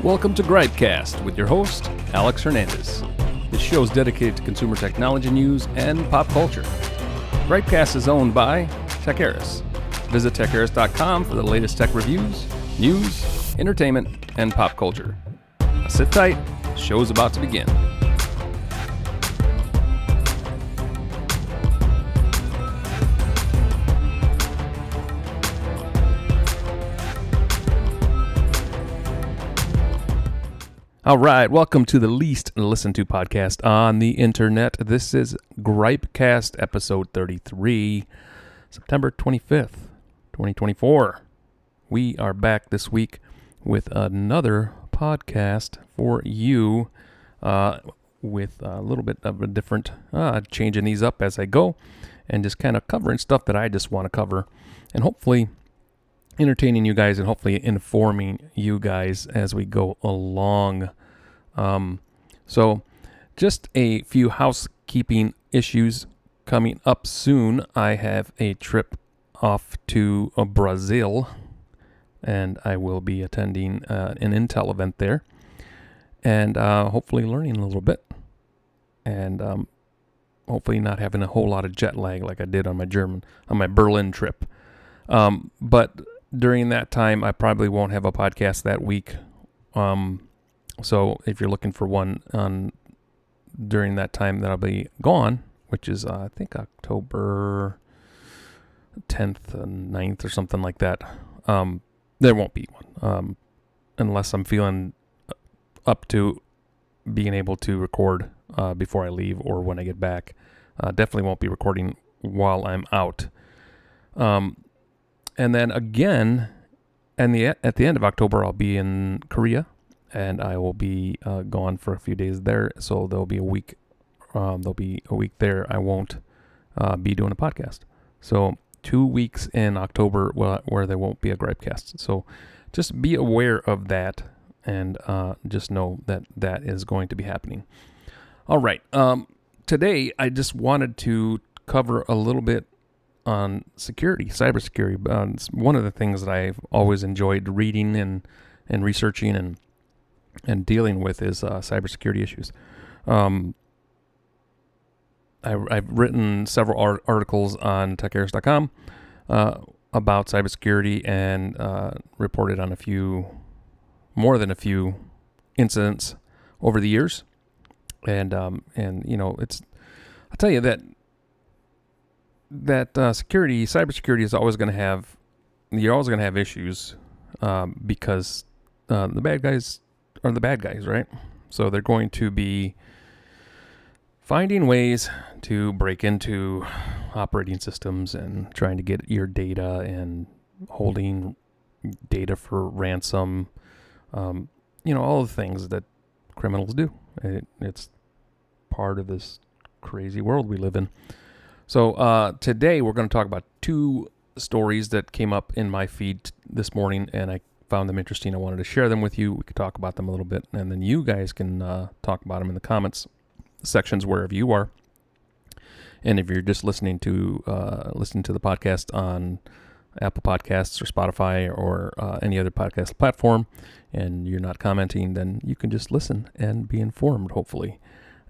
Welcome to GripeCast with your host, Alex Hernandez. This show is dedicated to consumer technology news and pop culture. GripeCast is owned by Techaeris. Visit Techaeris.com for the latest tech reviews, news, entertainment, and pop culture. Now sit tight, the show's about to begin. All right, welcome to the least listened to podcast on the internet. This is GripeCast episode 33, September 25th, 2024. We are back this week with another podcast for you with a little bit of a different, changing these up as I go and just kind of covering stuff that I just want to cover and hopefully entertaining you guys and hopefully informing you guys as we go along. So just a few housekeeping issues coming up soon. I have a trip off to Brazil, and I will be attending an Intel event there and hopefully learning a little bit and hopefully not having a whole lot of jet lag like I did on my Berlin trip. But during that time, I probably won't have a podcast that week. So if you're looking for one during that time that I'll be gone, which is, I think, October 10th and 9th or something like that, there won't be one unless I'm feeling up to being able to record before I leave or when I get back. Definitely won't be recording while I'm out. And then again, at the end of October, I'll be in Korea, and I will be gone for a few days there. So there'll be a week. There. I won't be doing a podcast. So 2 weeks in October where there won't be a GripeCast. So just be aware of that, and just know that is going to be happening. All right. Today I just wanted to cover a little bit on security, cybersecurity. It's one of the things that I've always enjoyed reading and researching and dealing with is cybersecurity issues. I've written several articles on Techaeris.com about cybersecurity and reported on more than a few incidents over the years. And you know, I'll tell you that cybersecurity is always going to have, you're always going to have issues because the bad guys are the bad guys, right? So they're going to be finding ways to break into operating systems and trying to get your data and holding data for ransom, all the things that criminals do. It's part of this crazy world we live in. So today we're going to talk about two stories that came up in my feed this morning, and I found them interesting. I wanted to share them with you. We could talk about them a little bit, and then you guys can talk about them in the comments sections wherever you are. And if you're just listening to the podcast on Apple Podcasts or Spotify or any other podcast platform, and you're not commenting, then you can just listen and be informed, hopefully.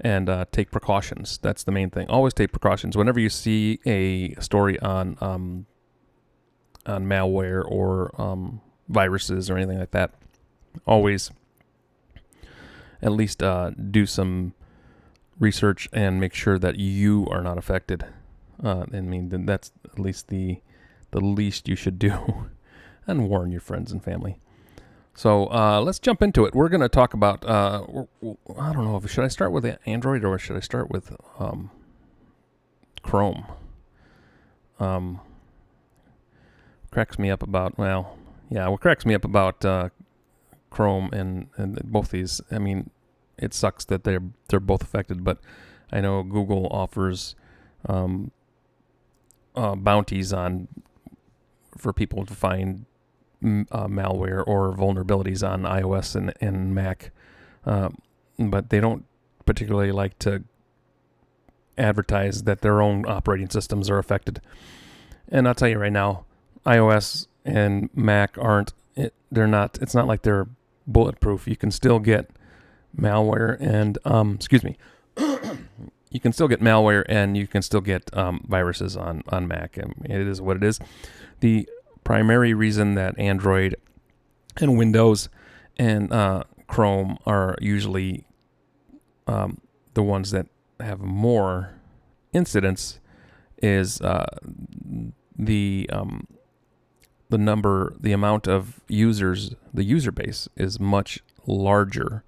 And take precautions. That's the main thing. Always take precautions. Whenever you see a story on malware or viruses or anything like that, always at least do some research and make sure that you are not affected. That's at least the least you should do, and warn your friends and family. So let's jump into it. We're going to talk about, I don't know, should I start with Android or should I start with Chrome? Cracks me up about, what cracks me up about Chrome and both these, it sucks that they're both affected, but I know Google offers bounties for people to find malware or vulnerabilities on iOS and Mac, but they don't particularly like to advertise that their own operating systems are affected. And I'll tell you right now, iOS and Mac it's not like they're bulletproof. You can still get malware and you can still get malware and you can still get viruses on Mac. And it is what it is. The primary reason that Android and Windows and Chrome are usually the ones that have more incidents is the amount of users, the user base is much larger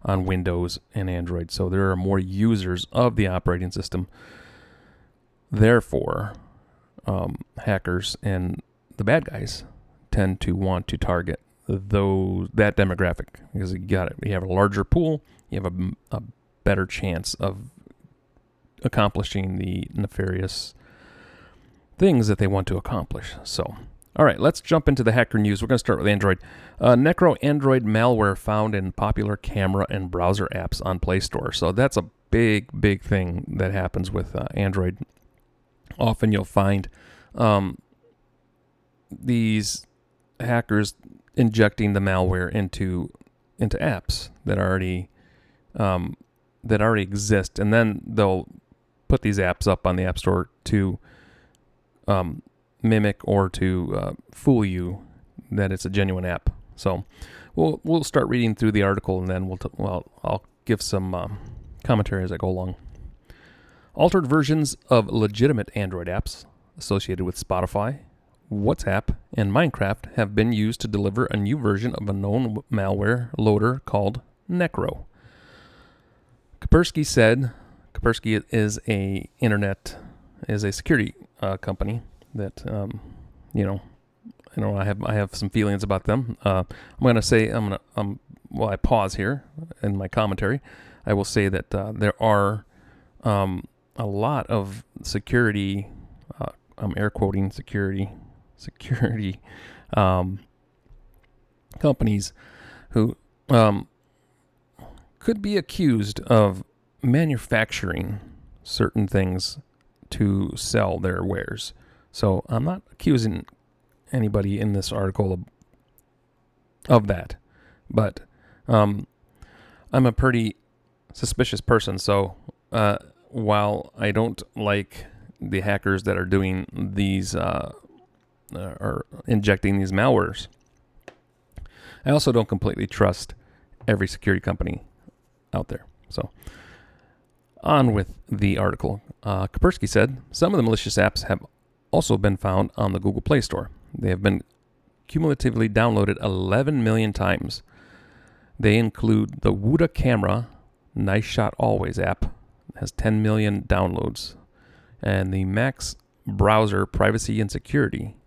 on Windows and Android. So there are more users of the operating system. Therefore, hackers and the bad guys tend to want to target that demographic because you have a larger pool, you have a better chance of accomplishing the nefarious things that they want to accomplish. So, all right, let's jump into the hacker news. We're going to start with Android. Necro Android malware found in popular camera and browser apps on Play Store. So that's a big thing that happens with Android. Often you'll find these hackers injecting the malware into apps that already exist, and then they'll put these apps up on the App Store to mimic or to fool you that it's a genuine app. So we'll start reading through the article, and then I'll give some commentary as I go along. Altered versions of legitimate Android apps associated with Spotify, WhatsApp, and Minecraft have been used to deliver a new version of a known malware loader called Necro. Kaspersky said. Kaspersky is a security company that I have some feelings about them. I pause here in my commentary. I will say that there are a lot of security. I'm air quoting security companies who could be accused of manufacturing certain things to sell their wares. So I'm not accusing anybody in this article of that, but I'm a pretty suspicious person. So while I don't like the hackers that are doing these or injecting these malwares, I also don't completely trust every security company out there. So on with the article. Kaspersky said some of the malicious apps have also been found on the Google Play Store. They have been cumulatively downloaded 11 million times. They include the Wuda Camera Nice Shot Always app. It has 10 million downloads. And the Max Browser Privacy and Security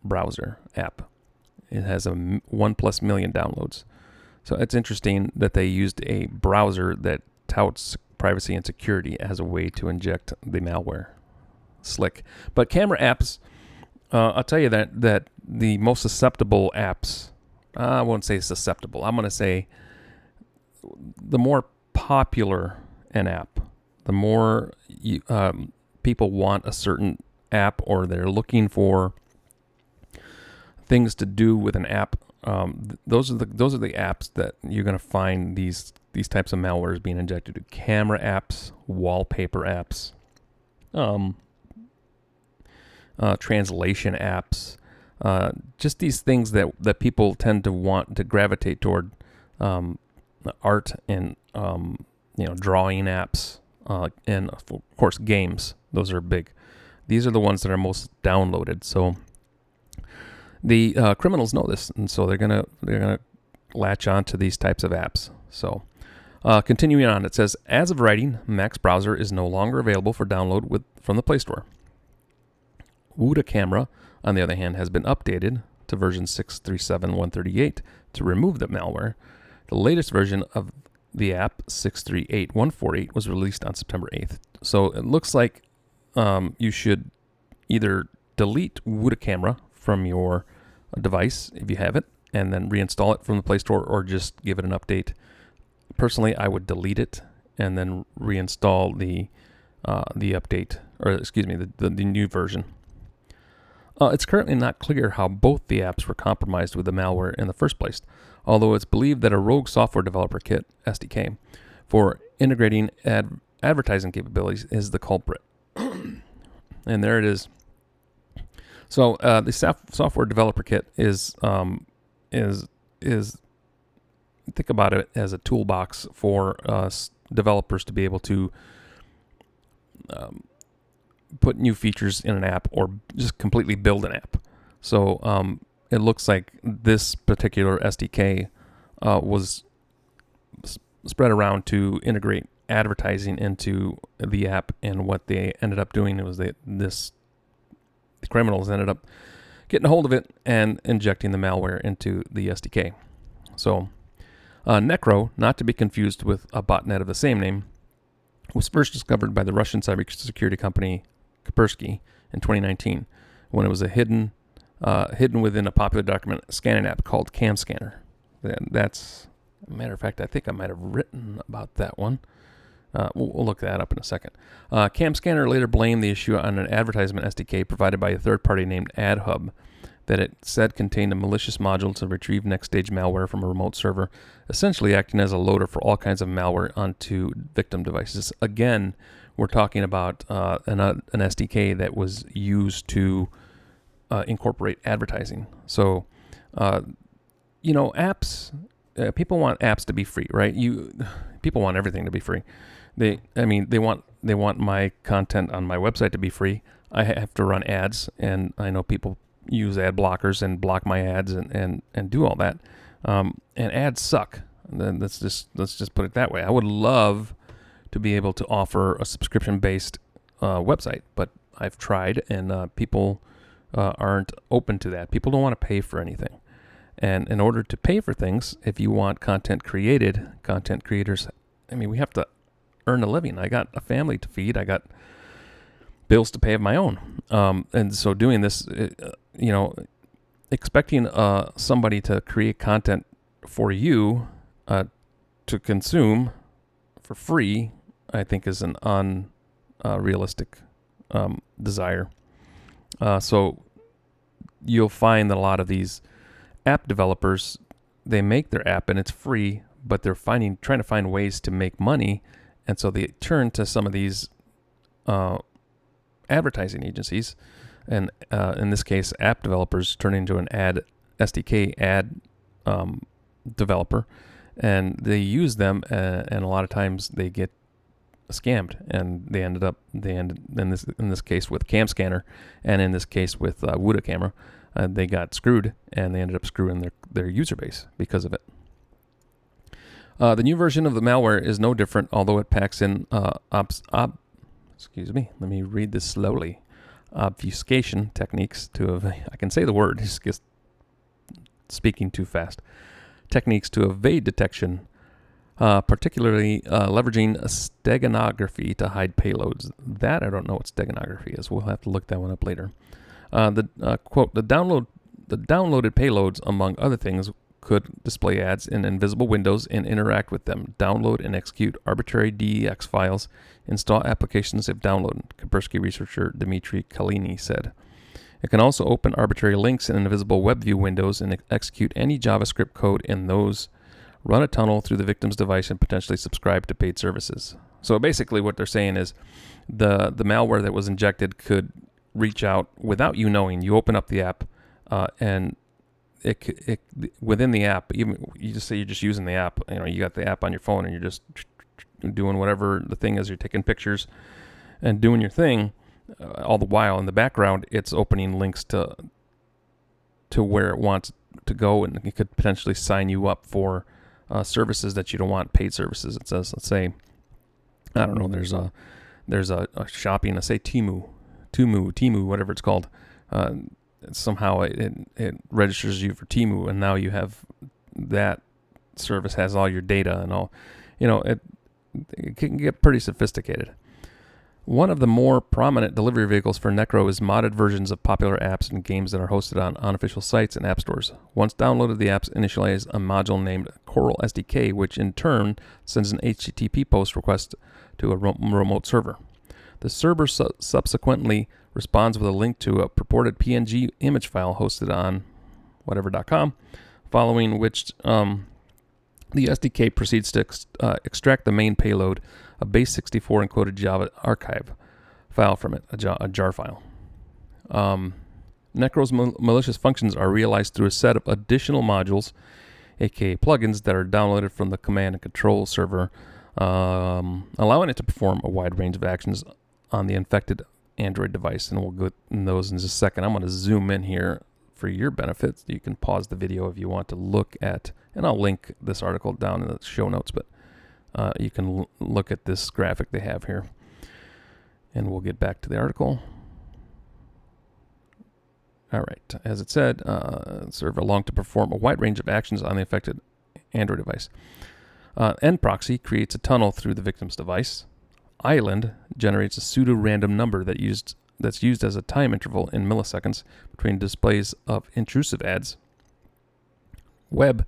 browser app. It has 1+ million downloads. So it's interesting that they used a browser that touts privacy and security as a way to inject the malware. Slick. But camera apps, I'll tell you that the most susceptible apps, I won't say susceptible, I'm going to say the more popular an app, the more people want a certain app, or they're looking for things to do with an app. Those are the apps that you're going to find these types of malwares being injected to. Camera apps, wallpaper apps, translation apps, just these things that people tend to want to gravitate toward. Art and drawing apps, and of course games. Those are big. These are the ones that are most downloaded. So the criminals know this, and so they're gonna latch on to these types of apps. So continuing on, it says, as of writing, Max Browser is no longer available for download from the Play Store. Wuda Camera, on the other hand, has been updated to version 637.138 to remove the malware. The latest version of the app, 638.148, was released on September 8th. So it looks like you should either delete Wuda Camera from your device if you have it, and then reinstall it from the Play Store, or just give it an update. Personally, I would delete it and then reinstall the update, or excuse me, the new version. It's currently not clear how both the apps were compromised with the malware in the first place, although it's believed that a rogue software developer kit, SDK, for integrating advertising capabilities is the culprit. And there it is. So the software developer kit is think about it as a toolbox for developers to be able to put new features in an app or just completely build an app. So it looks like this particular SDK was spread around to integrate advertising into the app, and what they ended up doing was the criminals ended up getting a hold of it and injecting the malware into the SDK. So Necro, not to be confused with a botnet of the same name, was first discovered by the Russian cybersecurity company Kaspersky in 2019, when it was hidden within a popular document scanning app called Cam Scanner. That's a matter of fact, I think I might have written about that one. We'll look that up in a second. Cam Scanner later blamed the issue on an advertisement SDK provided by a third party named AdHub that it said contained a malicious module to retrieve next-stage malware from a remote server, essentially acting as a loader for all kinds of malware onto victim devices. Again, we're talking about an SDK that was used to incorporate advertising. So, apps. People want apps to be free, right? People want everything to be free. They want my content on my website to be free. I have to run ads, and I know people use ad blockers and block my ads and do all that. And ads suck. Let's just put it that way. I would love to be able to offer a subscription-based website, but I've tried, and people aren't open to that. People don't want to pay for anything. And in order to pay for things, if you want content created, content creators, we have to earn a living. I got a family to feed. I got bills to pay of my own. And so doing this, expecting somebody to create content for you to consume for free, I think is an unrealistic desire. So you'll find that a lot of these app developers, they make their app and it's free, but they're trying to find ways to make money, and so they turn to some of these advertising agencies, and in this case, app developers turn into an ad developer, and they use them, and a lot of times they get scammed, and they end in this case with Cam Scanner, and in this case with Wuda Camera. They got screwed, and they ended up screwing their user base because of it. The new version of the malware is no different, although it packs in let me read this slowly. Obfuscation techniques I can say the word, it's just speaking too fast. Techniques to evade detection, particularly leveraging steganography to hide payloads. That I don't know what steganography is. We'll have to look that one up later. Quote, the downloaded payloads, among other things, could display ads in invisible windows and interact with them, download and execute arbitrary DEX files, install applications if downloaded, Kaspersky researcher Dmitry Kalini said. It can also open arbitrary links in invisible WebView windows and execute any JavaScript code in those, run a tunnel through the victim's device, and potentially subscribe to paid services. So basically what they're saying is the malware that was injected could reach out without you knowing. You open up the app, and it within the app, even you just say you're just using the app. You got the app on your phone, and you're just doing whatever the thing is. You're taking pictures and doing your thing. All the while, in the background, it's opening links to where it wants to go, and it could potentially sign you up for services that you don't want, paid services. It says, let's say, I don't know. There's a shopping. Let's say Temu, whatever it's called. Somehow it registers you for Temu, and now you have that service has all your data and all. It can get pretty sophisticated. One of the more prominent delivery vehicles for Necro is modded versions of popular apps and games that are hosted on unofficial sites and app stores. Once downloaded, the apps initialize a module named Coral SDK, which in turn sends an HTTP post request to a remote server. The server subsequently responds with a link to a purported PNG image file hosted on whatever.com, following which the SDK proceeds to extract the main payload, a base64 encoded Java archive file from it, a jar file. Necro's malicious functions are realized through a set of additional modules, aka plugins, that are downloaded from the command and control server, allowing it to perform a wide range of actions on the infected Android device. And we'll go in those in just a second. I'm going to zoom in here for your benefit. You can pause the video if you want to look at, and I'll link this article down in the show notes, but you can look at this graphic they have here. And we'll get back to the article. All right, as it said, serve along to perform a wide range of actions on the affected Android device. nproxy creates a tunnel through the victim's device. Island generates a pseudo-random number that's used as a time interval in milliseconds between displays of intrusive ads. Web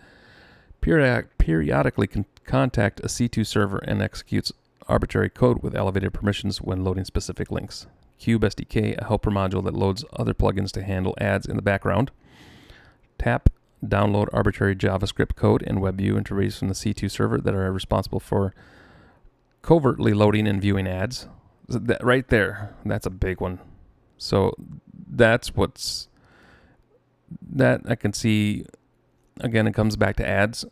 periodically contact a C2 server and executes arbitrary code with elevated permissions when loading specific links. Cube SDK, a helper module that loads other plugins to handle ads in the background. Tap, download arbitrary JavaScript code and web view interface from the C2 server that are responsible for covertly loading and viewing ads. That right there, that's a big one. So that I can see. Again, it comes back to ads.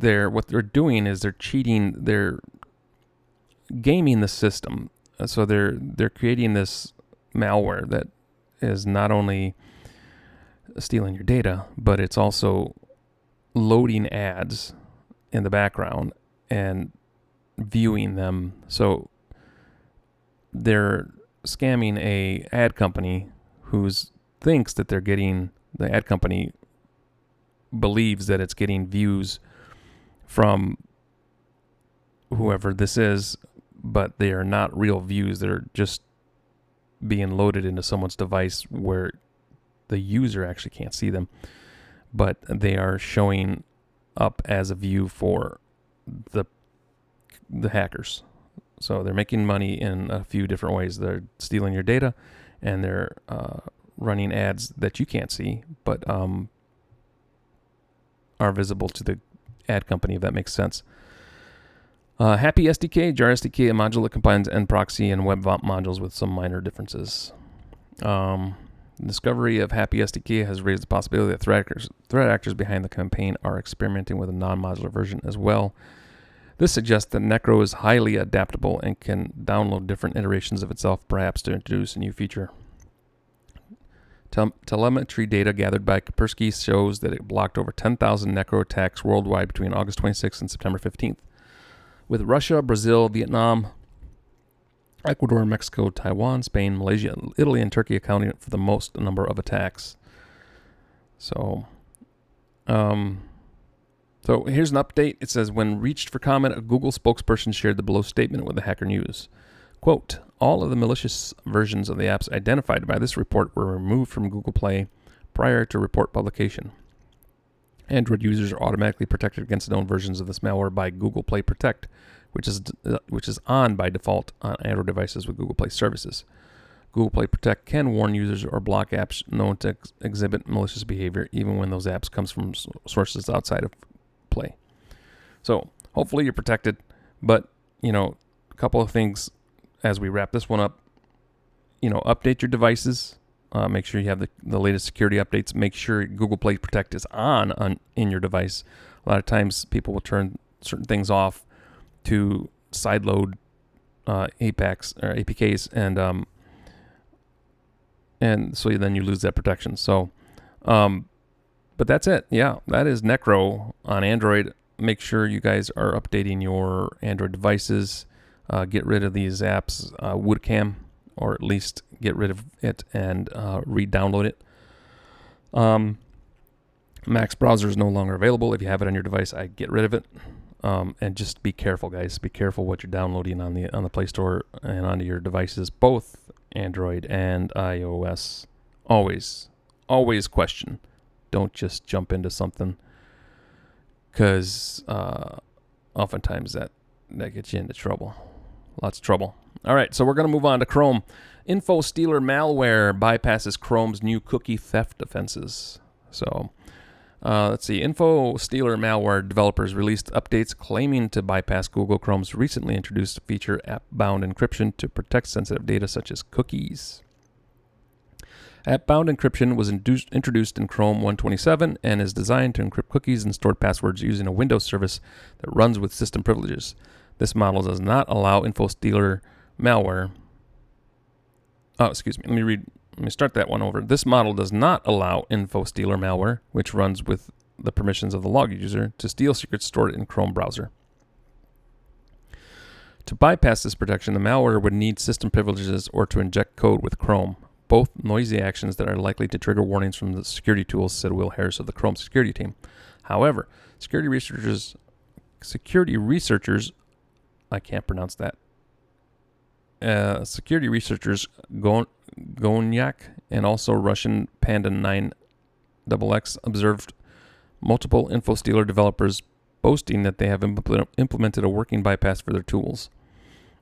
What they're doing is they're cheating. They're gaming the system. So they're creating this malware that is not only stealing your data, but it's also loading ads in the background and viewing them. So they're scamming a ad company who thinks that they're getting, the ad company believes that it's getting views from whoever this is, but they are not real views. They're just being loaded into someone's device where the user actually can't see them, but they are showing up as a view for the hackers. So they're making money in a few different ways. They're stealing your data, and they're running ads that you can't see, but are visible to the ad company, if that makes sense. Happy SDK, Jar SDK, a module that combines nproxy and WebVomp modules with some minor differences. Discovery of Happy SDK has raised the possibility that threat actors behind the campaign are experimenting with a non-modular version as well. This suggests that Necro is highly adaptable and can download different iterations of itself, perhaps to introduce a new feature. Telemetry data gathered by Kaspersky shows that it blocked over 10,000 Necro attacks worldwide between August 26th and September 15th. With Russia, Brazil, Vietnam, Ecuador, Mexico, Taiwan, Spain, Malaysia, Italy, and Turkey accounting for the most number of attacks. So here's an update. It says, when reached for comment, a Google spokesperson shared the below statement with the Hacker News. Quote, all of the malicious versions of the apps identified by this report were removed from Google Play prior to report publication. Android users are automatically protected against known versions of this malware by Google Play Protect, which is on by default on Android devices with Google Play services. Google Play Protect can warn users or block apps known to exhibit malicious behavior, even when those apps comes from sources outside of Play. So hopefully you're protected, but a couple of things as we wrap this one up. Update your devices. Make sure you have the latest security updates. Make sure Google Play Protect is on in your device. A lot of times people will turn certain things off to sideload APKs, and so then you lose that protection. So, but that's it. Yeah, that is Necro on Android. Make sure you guys are updating your Android devices. Get rid of these apps, Woodcam, or at least get rid of it and re-download it. Mac's browser is no longer available. If you have it on your device, I get rid of it. And just be careful, guys. Be careful what you're downloading on the Play Store and onto your devices, both Android and iOS. Always question. Don't just jump into something, because oftentimes that gets you into trouble. Lots of trouble. All right, so we're going to move on to Chrome. Infostealer malware bypasses Chrome's new cookie theft defenses. So, let's see. Infostealer malware developers released updates claiming to bypass Google Chrome's recently introduced feature, app-bound encryption, to protect sensitive data such as cookies. App-bound encryption was introduced in Chrome 127 and is designed to encrypt cookies and stored passwords using a Windows service that runs with system privileges. This model does not allow Infostealer malware. Let me start that one over. This model does not allow Infostealer malware, which runs with the permissions of the logged user, to steal secrets stored in Chrome browser. To bypass this protection, the malware would need system privileges or to inject code with Chrome, both noisy actions that are likely to trigger warnings from the security tools, said Will Harris of the Chrome security team. However, security researchers, I can't pronounce that. Security researchers Gonyak and also Russian Panda 9XX observed multiple Infostealer developers boasting that they have implemented a working bypass for their tools.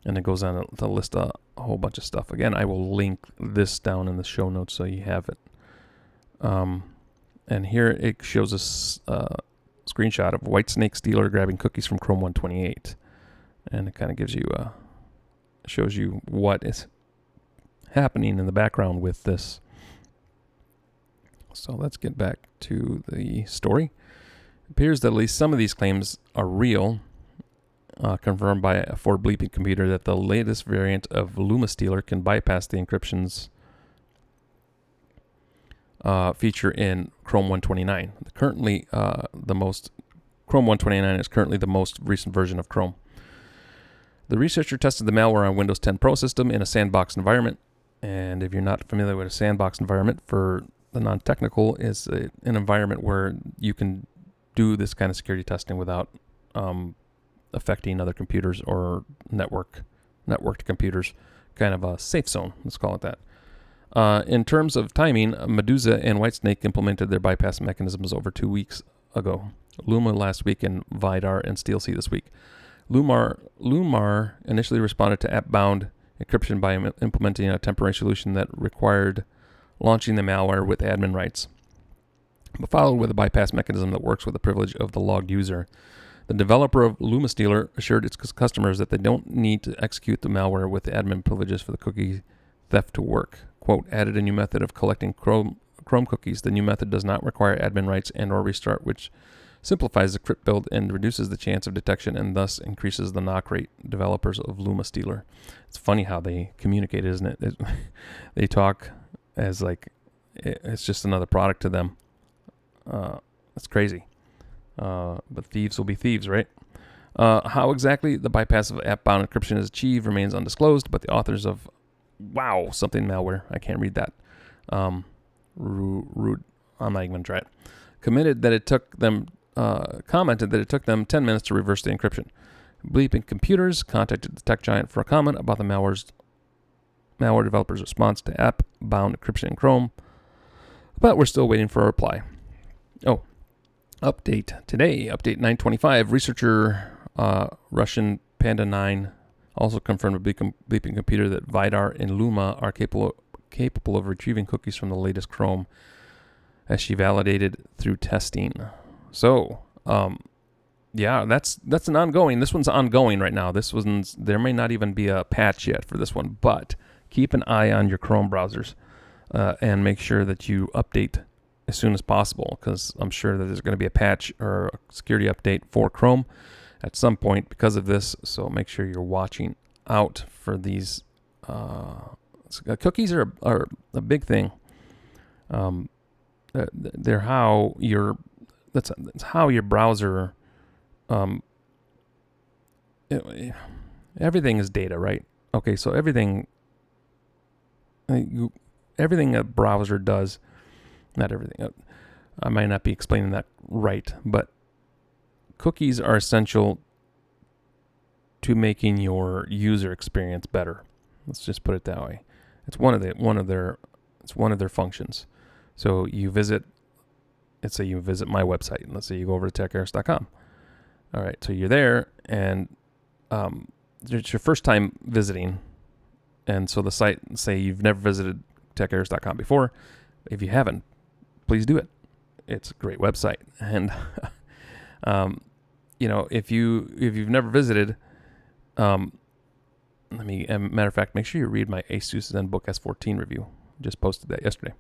And it goes on to list a whole bunch of stuff. Again, I will link this down in the show notes so you have it. And here it shows us a screenshot of Whitesnake Stealer grabbing cookies from Chrome 128. And it kind of gives you shows you what is happening in the background with this. So let's get back to the story. It appears that at least some of these claims are real. Confirmed by a Ford Bleeping computer that the latest variant of LumaStealer can bypass the encryptions feature in Chrome 129. Currently, Chrome 129 is currently the most recent version of Chrome. The researcher tested the malware on Windows 10 Pro system in a sandbox environment. And if you're not familiar with a sandbox environment, for the non-technical, is an environment where you can do this kind of security testing without affecting other computers or networked computers, kind of a safe zone, let's call it that. In terms of timing, Medusa and Whitesnake implemented their bypass mechanisms over 2 weeks ago. Luma last week and Vidar and SteelC this week. Lumar initially responded to app-bound encryption by implementing a temporary solution that required launching the malware with admin rights, but followed with a bypass mechanism that works with the privilege of the logged user. The developer of LumaStealer assured its customers that they don't need to execute the malware with the admin privileges for the cookie theft to work. Quote, added a new method of collecting Chrome cookies. The new method does not require admin rights and or restart, which simplifies the crypt build and reduces the chance of detection and thus increases the knock rate. Developers of LumaStealer. It's funny how they communicate, isn't it? They talk as like it's just another product to them. It's crazy. But thieves will be thieves, right? How exactly the bypass of app-bound encryption is achieved remains undisclosed, but the authors of something malware, I can't read that. I'm not even going to try it. Commented that it took them 10 minutes to reverse the encryption. Bleeping Computers contacted the tech giant for a comment about the malware developer's response to app-bound encryption in Chrome, but we're still waiting for a reply. Oh, update today, update 925. Researcher Russian Panda 9 also confirmed a Bleeping Computer that Vidar and Luma are capable of retrieving cookies from the latest Chrome, as she validated through testing. So, that's an ongoing. This one's ongoing right now. There may not even be a patch yet for this one, but keep an eye on your Chrome browsers and make sure that you update as soon as possible, because I'm sure that there's going to be a patch or a security update for Chrome at some point because of this. So make sure you're watching out for these. Cookies are a big thing. They're how that's how your browser. Everything is data, right? Okay, so everything a browser does. Not everything. I might not be explaining that right, but cookies are essential to making your user experience better. Let's just put it that way. It's one of their functions. So let's say you visit my website, and let's say you go over to Techaeris.com. All right, so you're there, and it's your first time visiting, And so the site, say you've never visited Techaeris.com before. If you haven't, please do it. It's a great website. And, if you've never visited, matter of fact, make sure you read my Asus ZenBook S14 review. Just posted that yesterday.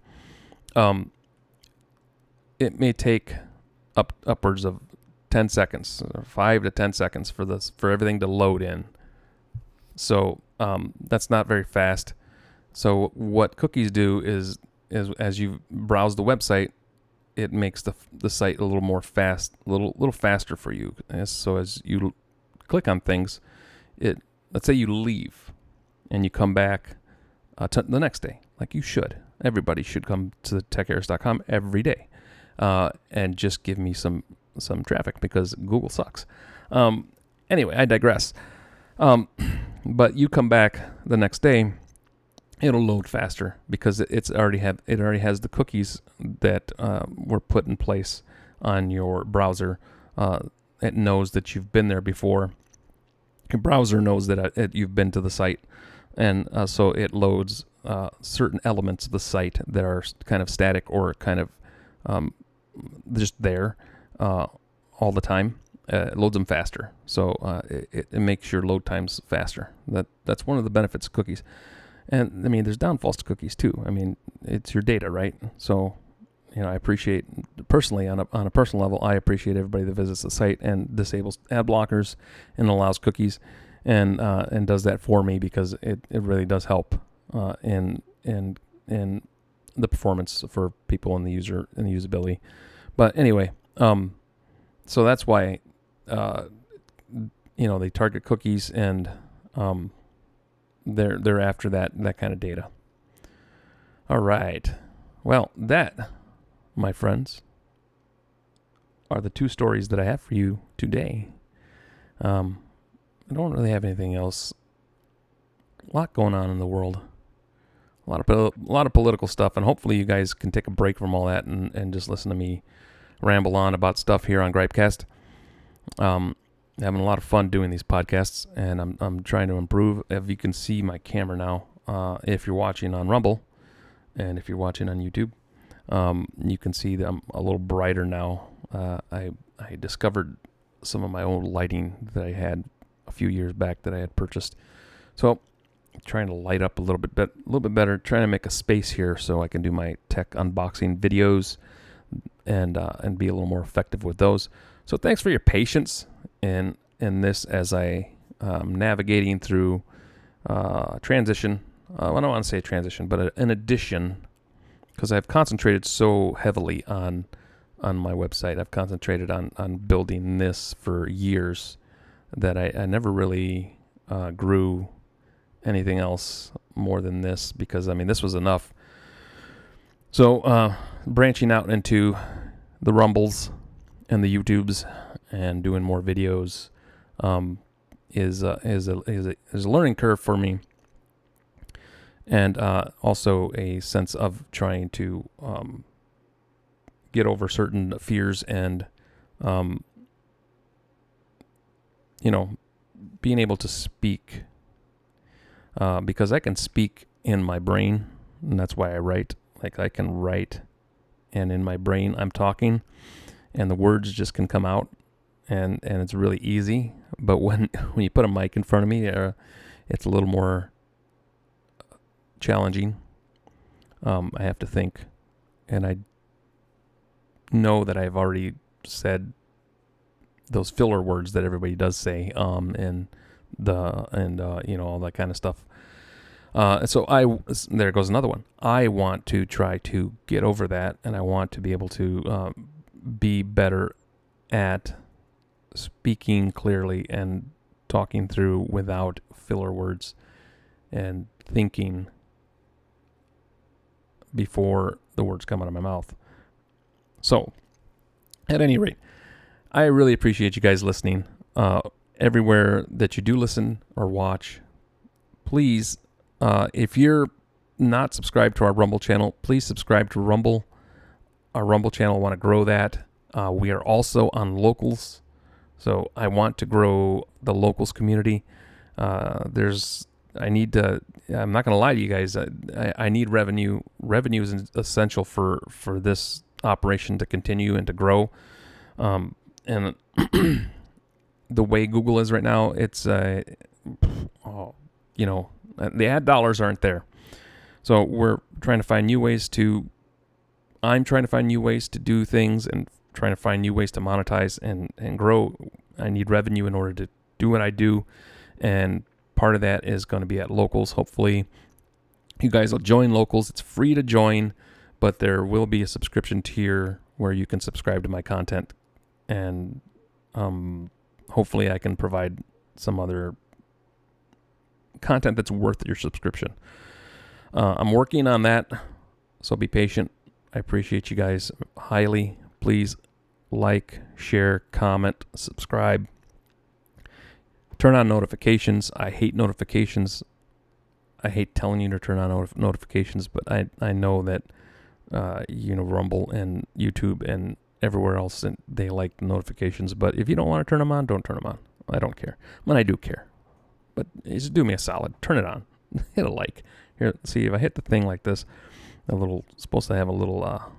It may take upwards of 10 seconds, 5 to 10 seconds for everything to load in. So that's not very fast. So what cookies do is as you browse the website, it makes the site a little more fast, a little faster for you. So as you click on things, let's say you leave and you come back the next day, like you should. Everybody should come to Techaeris.com every day and just give me some traffic, because Google sucks. Anyway, I digress. But you come back the next day, it'll load faster because it already has the cookies that were put in place on your browser. It knows that you've been there before. Your browser knows that you've been to the site, and so it loads certain elements of the site that are kind of static or kind of just there all the time. It loads them faster, so it makes your load times faster. That's one of the benefits of cookies. And I mean, there's downfalls to cookies too. I mean, it's your data, right? So, I appreciate personally on a personal level, I appreciate everybody that visits the site and disables ad blockers and allows cookies, and does that for me, because it really does help in the performance for people and the user and the usability. But anyway, so that's why they target cookies, and they're after that kind of data. All right. Well, that, my friends, are the two stories that I have for you today. I don't really have anything else. A lot going on in the world. A lot of political stuff, and hopefully you guys can take a break from all that and just listen to me ramble on about stuff here on GripeCast. Having a lot of fun doing these podcasts, and I'm trying to improve. If you can see my camera now, if you're watching on Rumble, and if you're watching on YouTube, you can see that I'm a little brighter now. I discovered some of my old lighting that I had a few years back that I had purchased. So trying to light up a little bit better, trying to make a space here so I can do my tech unboxing videos and be a little more effective with those. So thanks for your patience in this as I navigating through transition. I don't want to say transition, but an addition, because I've concentrated so heavily on my website. I've concentrated on building this for years that I never really grew anything else more than this, because, I mean, this was enough. So branching out into the Rumbles and the YouTubes and doing more videos is a learning curve for me, and also a sense of trying to get over certain fears and being able to speak, because I can speak in my brain, and that's why I write. Like, I can write, and in my brain I'm talking, and the words just can come out, and it's really easy. But when you put a mic in front of me, it's a little more challenging. I have to think, and I know that I've already said those filler words that everybody does say, and all that kind of stuff. So there goes another one. I want to try to get over that, and I want to be able to be better at speaking clearly and talking through without filler words, and thinking before the words come out of my mouth. So, at any rate, I really appreciate you guys listening. Everywhere that you do listen or watch, please, if you're not subscribed to our Rumble channel, please subscribe to Rumble. Our Rumble channel, I want to grow that. We are also on Locals, so I want to grow the Locals community. There's I need to. I'm not going to lie to you guys. I need revenue. Revenue is essential for this operation to continue and to grow. And the way Google is right now, it's the ad dollars aren't there. So we're trying to find new ways to. I'm trying to find new ways to do things and trying to find new ways to monetize and grow. I need revenue in order to do what I do, and part of that is going to be at Locals. Hopefully you guys will join Locals. It's free to join, but there will be a subscription tier where you can subscribe to my content, and hopefully I can provide some other content that's worth your subscription. I'm working on that, so be patient. I appreciate you guys highly. Please like, share, comment, subscribe. Turn on notifications. I hate notifications. I hate telling you to turn on notifications, but I know that Rumble and YouTube and everywhere else, and they like notifications. But if you don't want to turn them on, don't turn them on. I don't care. I do care. But just do me a solid. Turn it on. Hit a like. Here, see, if I hit the thing like this, supposed to have a little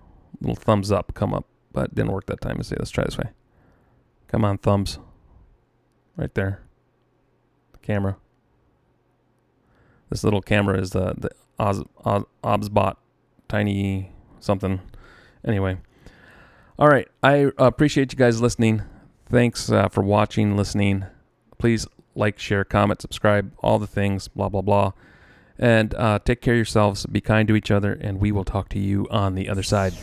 thumbs up come up, but it didn't work that time. Let's try this way. Come on, thumbs. Right there. The camera. This little camera is the Obsbot tiny something. Anyway. All right. I appreciate you guys listening. Thanks for watching, listening. Please like, share, comment, subscribe, all the things, blah, blah, blah. And take care of yourselves. Be kind to each other, and we will talk to you on the other side.